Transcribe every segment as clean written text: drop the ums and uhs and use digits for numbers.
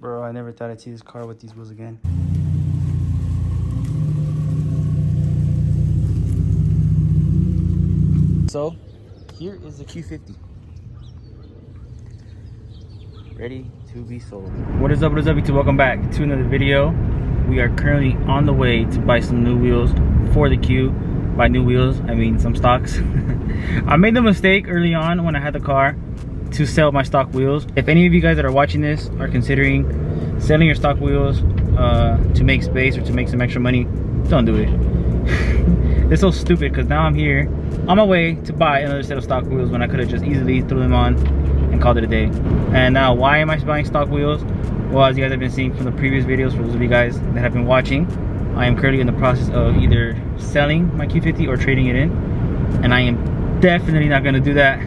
Bro, I never thought I'd see this car with these wheels again. So, here is the Q50. Ready to be sold. What is up, YouTube? Welcome back to another video. We are currently on the way to buy some new wheels for the Q. By new wheels, I mean some stocks. I made the mistake early on when I had the car to sell my stock wheels. If any of you guys that are watching this are considering selling your stock wheels to make space or to make some extra money, don't do it. It's so stupid because now I'm here on my way to buy another set of stock wheels when I could have just easily threw them on and called it a day. And now why am I buying stock wheels? Well, as you guys have been seeing from the previous videos, for those of you guys that have been watching, I am currently in the process of either selling my Q50 or trading it in, and I am definitely not going to do that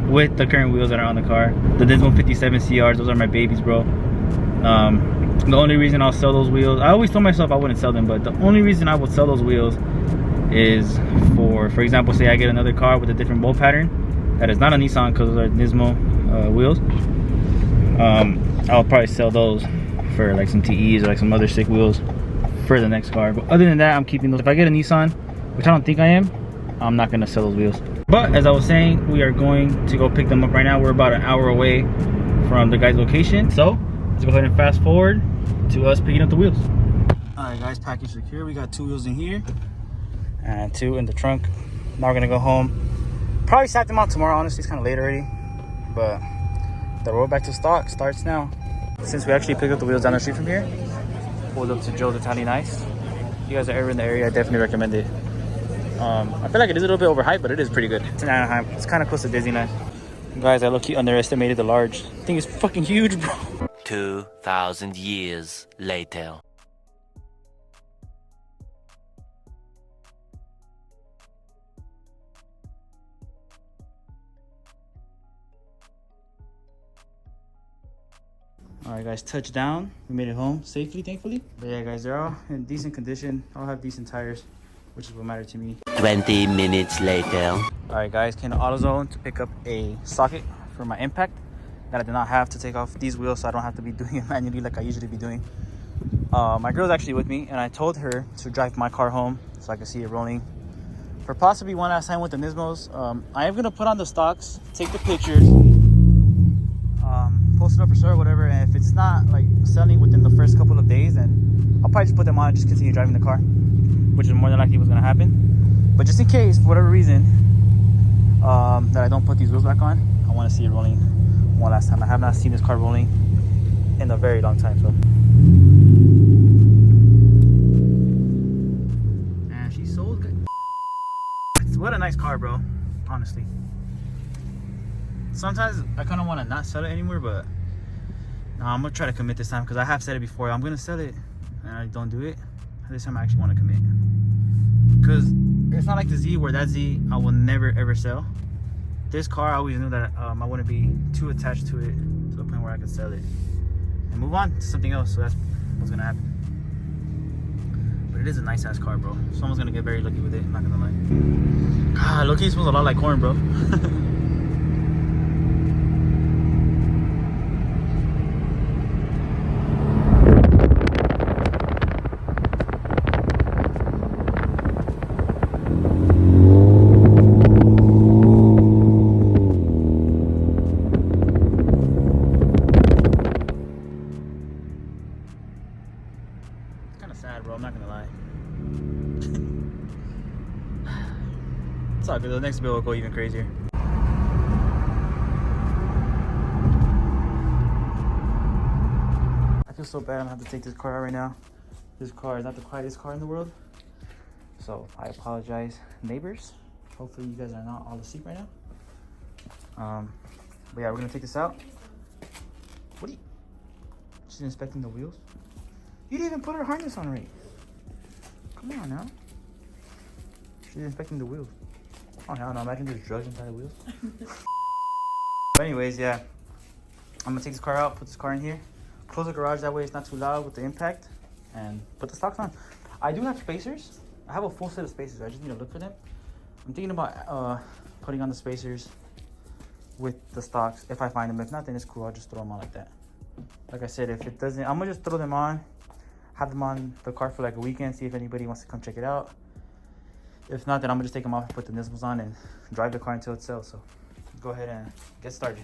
with the current wheels that are on the car. The Nismo 57 CRs, those are my babies, bro. The only reason I'll sell those wheels, I always told myself I wouldn't sell them, but the only reason I would sell those wheels is for example, say I get another car with a different bolt pattern that is not a Nissan because those are Nismo wheels. I'll probably sell those for like some TEs or like some other sick wheels for the next car. But other than that, I'm keeping those. If I get a Nissan, which I don't think I am, I'm not going to sell those wheels. But as I was saying, we are going to go pick them up right now. We're about an hour away from the guy's location, so let's go ahead and fast forward to us picking up the wheels. All right guys, package secure. We got 2 wheels in here and 2 in the trunk. Now we're gonna go home, probably sack them out tomorrow. Honestly, it's kind of late already, but the road back to stock starts now. Since we actually picked up the wheels down the street from here, pulled up to Joe's Italian Ice. If you guys are ever in the area, I definitely recommend it. I feel like it is a little bit overhyped, but it is pretty good. It's in Anaheim. It's kind of close to Disneyland. Guys, I low-key underestimated the large. The thing is fucking huge, bro. 2,000 years later. All right guys, touchdown. We made it home safely, thankfully. But yeah guys, they're all in decent condition. All have decent tires, which is what matters to me. 20 minutes later. All right guys, came to AutoZone to pick up a socket for my impact that I did not have to take off these wheels, so I don't have to be doing it manually like I usually be doing. My girl's actually with me, and I told her to drive my car home so I can see it rolling for possibly one last time with the Nismos. I am gonna put on the stocks, take the pictures, post it up for sure or whatever, and if it's not like selling within the first couple of days, then I'll probably just put them on and just continue driving the car, which is more than likely what's gonna happen. But just in case, for whatever reason, that I don't put these wheels back on, I want to see it rolling one last time. I have not seen this car rolling in a very long time, so. Man, she's sold good. What a nice car, bro, honestly. Sometimes I kind of want to not sell it anymore, but no, I'm gonna try to commit this time because I have said it before. I'm gonna sell it and I don't do it. This time I actually want to commit, because it's not like the Z, where that Z I will never ever sell. This car, I always knew that I wouldn't be too attached to it to the point where I could sell it and move on to something else. So that's what's gonna happen. But it is a nice ass car, bro. Someone's gonna get very lucky with it, I'm not gonna lie. God, low-key smells a lot like corn, bro. Sad, bro, I'm not gonna lie. It's all good. The next bill will go even crazier. I feel so bad I'm gonna have to take this car out right now. This car is not the quietest car in the world, so I apologize, neighbors. Hopefully you guys are not all asleep right now. But yeah, we're gonna take this out. What are you? She's inspecting the wheels. You didn't even put her harness on right. Come on now. She's inspecting the wheels. Oh hell no, imagine there's drugs inside the wheels. But anyways, yeah. I'm gonna take this car out, put this car in here, close the garage, that way it's not too loud with the impact, and put the stocks on. I do have spacers. I have a full set of spacers. I just need to look for them. I'm thinking about putting on the spacers with the stocks if I find them. If not, then it's cool. I'll just throw them on like that. Like I said, if it doesn't, I'm gonna just throw them on, have them on the car for like a weekend, see if anybody wants to come check it out. If not, then I'm gonna just take them off and put the nipples on and drive the car until it sells. So go ahead and get started.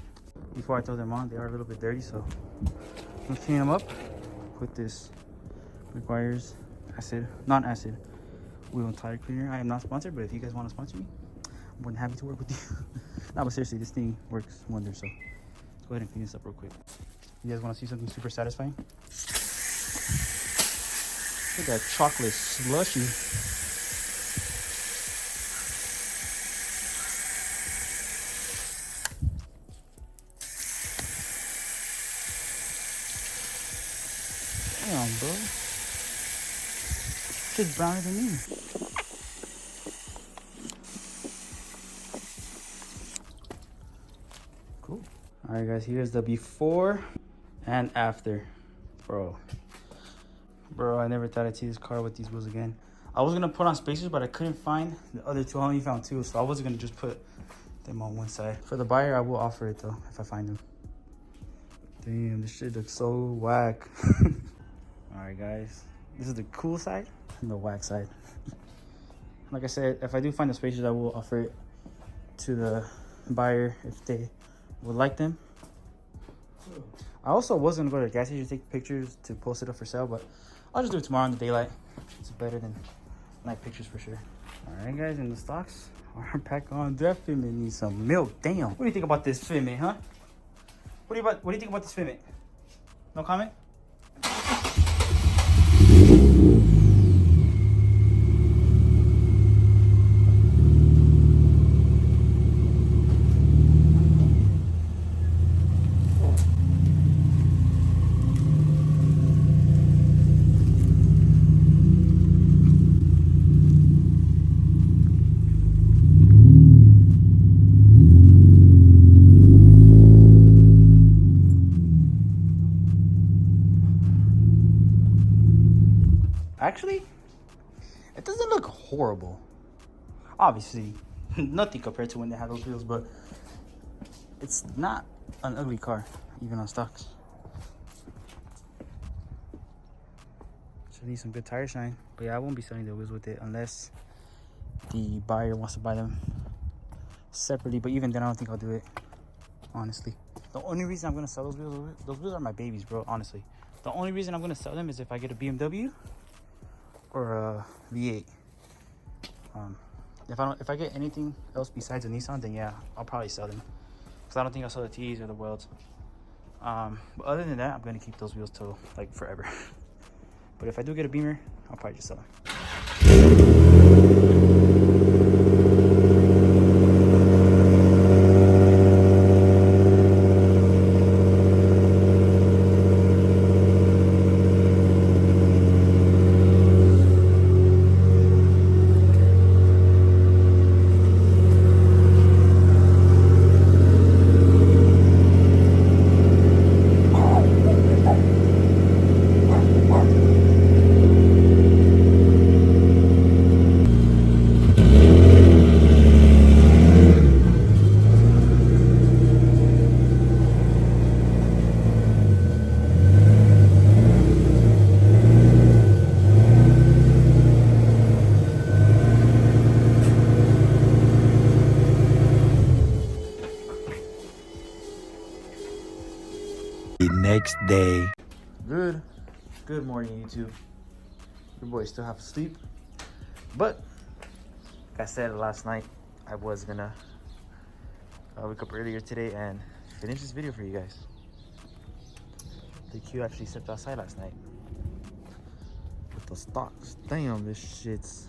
Before I throw them on, they are a little bit dirty, so I'm gonna clean them up. Put this requires acid, non-acid wheel and tire cleaner. I am not sponsored, but if you guys want to sponsor me, I'm more than happy to work with you. No, but seriously, this thing works wonders. So let's go ahead and clean this up real quick. You guys want to see something super satisfying? Look at that chocolate slushy. Damn, bro. Shit's browner than me. Cool. Alright guys, here's the before and after. Bro, I never thought I'd see this car with these wheels again. I was gonna put on spacers, but I couldn't find the other two. I only found two, so I wasn't gonna just put them on one side. For the buyer, I will offer it though, if I find them. Damn, this shit looks so whack. Alright guys, this is the cool side and the whack side. Like I said, if I do find the spacers, I will offer it to the buyer if they would like them. I also was gonna go to the gas station to take pictures to post it up for sale, but I'll just do it tomorrow in the daylight. It's better than night pictures for sure. Alright guys, and the stocks are back on. That fitment needs some milk. Damn. What do you think about this fitment, huh? What do you think about this fitment? No comment? Actually, it doesn't look horrible. Obviously, nothing compared to when they had those wheels, but it's not an ugly car, even on stocks. Should need some good tire shine. But yeah, I won't be selling the wheels with it unless the buyer wants to buy them separately. But even then, I don't think I'll do it, honestly. The only reason I'm gonna sell those wheels are my babies, bro, honestly. The only reason I'm gonna sell them is if I get a BMW or a V8. If I get anything else besides a Nissan, then yeah, I'll probably sell them, because I don't think I'll sell the T's or the Welds. But other than that, I'm gonna keep those wheels till like forever. But if I do get a Beamer, I'll probably just sell them. The next day. Good morning, YouTube. Your boy still half asleep, but like I said last night, I was gonna wake up earlier today and finish this video for you guys. The Q actually stepped outside last night with the stocks. Damn, this shit's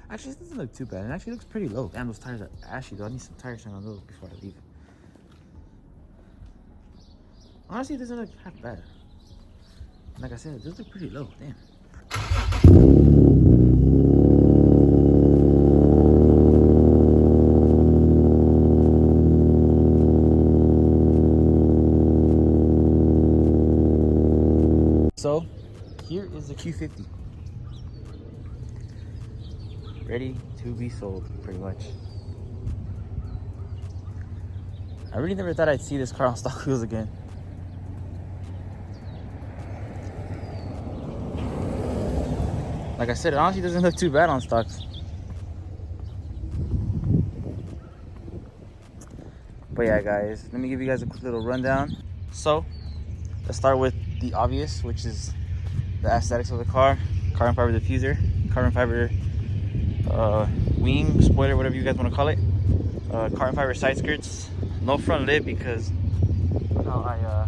actually, this doesn't look too bad. It actually looks pretty low. Damn, those tires are ashy though. I need some tire shine on those before I leave. Honestly, it doesn't look half bad. Like I said, it does look pretty low. Damn. So, here is the Q50. Ready to be sold, pretty much. I really never thought I'd see this car on stock wheels again. Like I said, it honestly doesn't look too bad on stocks. But yeah, guys, let me give you guys a quick little rundown. So let's start with the obvious, which is the aesthetics of the car. Carbon fiber diffuser, carbon fiber wing, spoiler, whatever you guys want to call it. Carbon fiber side skirts, no front lip because I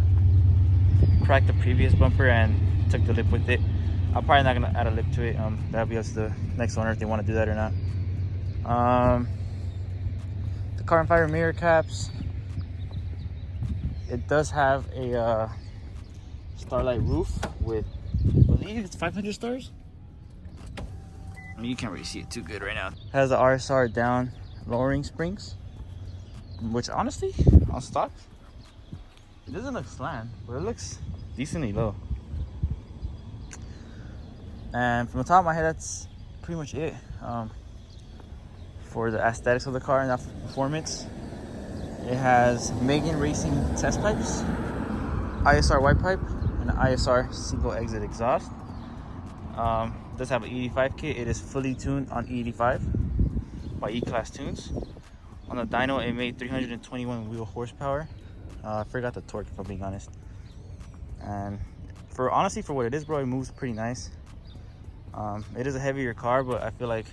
cracked the previous bumper and took the lip with it. I'm probably not gonna add a lip to it. That'll be up to the next owner if they want to do that or not. The carbon fiber mirror caps. It does have a starlight roof with, I believe it's 500 stars. I mean, you can't really see it too good right now. It has the RSR down lowering springs, which honestly, on stock, it doesn't look slant, but it looks decently low. And from the top of my head, that's pretty much it. For the aesthetics of the car and that performance, it has Megan Racing test pipes, ISR white pipe, and an ISR single exit exhaust. It does have an E85 kit. It is fully tuned on E85 by E-Class Tunes. On the dyno, it made 321 wheel horsepower. I forgot the torque, if I'm being honest. And honestly, for what it is, bro, it moves pretty nice. It is a heavier car, but I feel like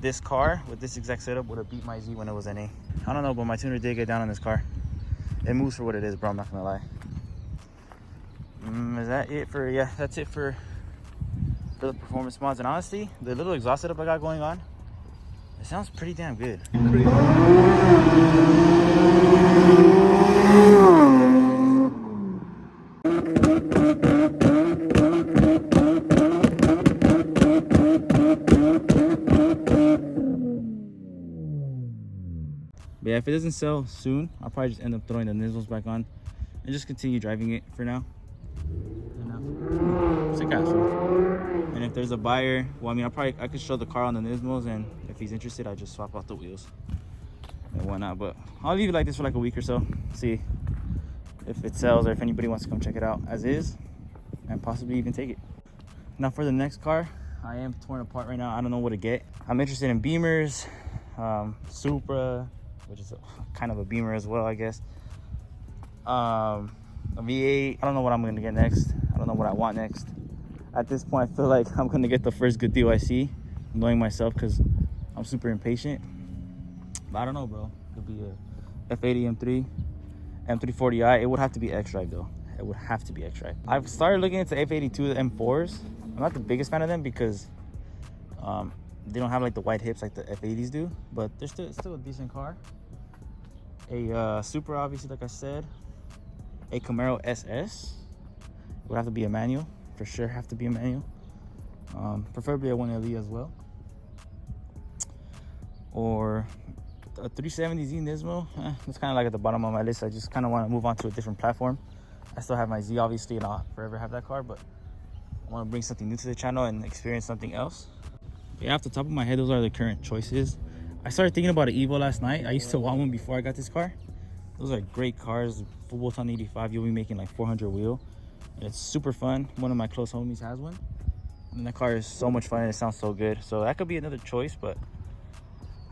this car with this exact setup would have beat my Z when it was NA. I don't know, but my tuner did get down on this car. It moves for what it is, bro. I'm not gonna lie. Is that it for? Yeah, that's it for the performance mods. And honestly, the little exhaust setup I got going on, it sounds pretty damn good. But yeah, if it doesn't sell soon, I'll probably just end up throwing the nizzles back on and just continue driving it for now. It's a castle. And if there's a buyer, well, I mean, I could show the car on the Nismos, and if he's interested, I just swap out the wheels and whatnot. But I'll leave it like this for like a week or so, see if it sells or if anybody wants to come check it out as is, and possibly even take it. Now for the next car, I am torn apart right now. I don't know what to get. I'm interested in Beamers, Supra, which is kind of a Beamer as well, I guess. A V8. I don't know what I'm gonna get next. I don't know what I want next. At this point, I feel like I'm gonna get the first good deal I see, knowing myself, because I'm super impatient. But I don't know, bro. It could be a F80 M3, M340i. It would have to be X-Drive though. It would have to be X-Drive. I've started looking into F82 M4s. I'm not the biggest fan of them because they don't have like the wide hips like the F80s do, but they're still a decent car. A Supra, obviously, like I said. A Camaro SS would have to be a manual, for sure. Have to be a manual. Preferably a 1LE as well, or a 370Z Nismo. It's kind of like at the bottom of my list. I just kind of want to move on to a different platform. I still have my Z, obviously, and I'll forever have that car, but I want to bring something new to the channel and experience something else. Yeah, off the top of my head, those are the current choices. I started thinking about an Evo last night. I used to want one before I got this car. Those are great cars. Full bolt on 85, you'll be making like 400 wheel. And it's super fun. One of my close homies has one. And the car is so much fun and it sounds so good. So that could be another choice, but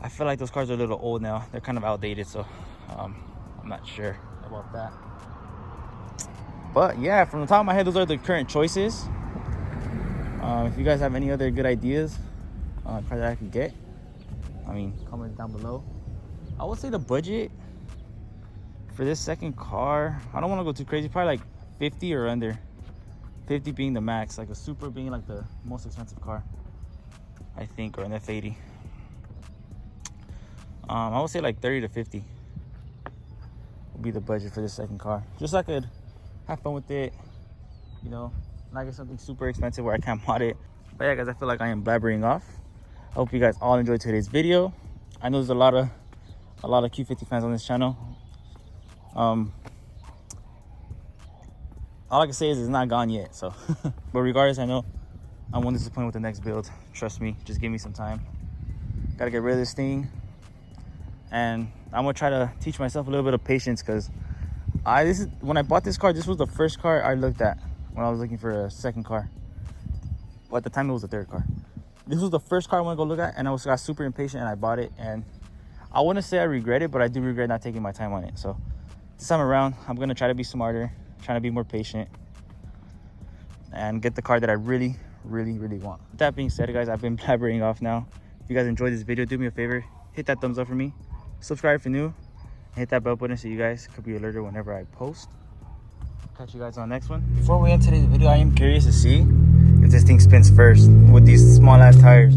I feel like those cars are a little old now. They're kind of outdated, so I'm not sure about that. But yeah, from the top of my head, those are the current choices. If you guys have any other good ideas on car that I could get, I mean, comment down below. I would say the budget for this second car, I don't want to go too crazy, probably like 50 or under. 50 being the max, like a Supra being like the most expensive car, I think, or an F80. I would say like 30 to 50 would be the budget for this second car, just so I could have fun with it, you know, not get something super expensive where I can't mod it. But yeah, guys, I feel like I am blabbering off. I hope you guys all enjoyed today's video. I know there's a lot of Q50 fans on this channel. All I can say is it's not gone yet, so but regardless, I know I won't disappoint with the next build. Trust me, just give me some time. Gotta get rid of this thing, and I'm gonna try to teach myself a little bit of patience, because when I bought this car, this was the first car I looked at when I was looking for a second car. Well, at the time, it was the third car. This was the first car I want to go look at, and I got super impatient and I bought it. And I wouldn't say I regret it, but I do regret not taking my time on it. So this time around, I'm going to try to be smarter, trying to be more patient, and get the car that I really want. With that being said, guys, I've been blabbering off now. If you guys enjoyed this video, do me a favor, hit that thumbs up for me, subscribe if you're new, and hit that bell button so you guys could be alerted whenever I post. Catch you guys on the next one. Before we end today's video, I am curious to see if this thing spins first with these small ass tires.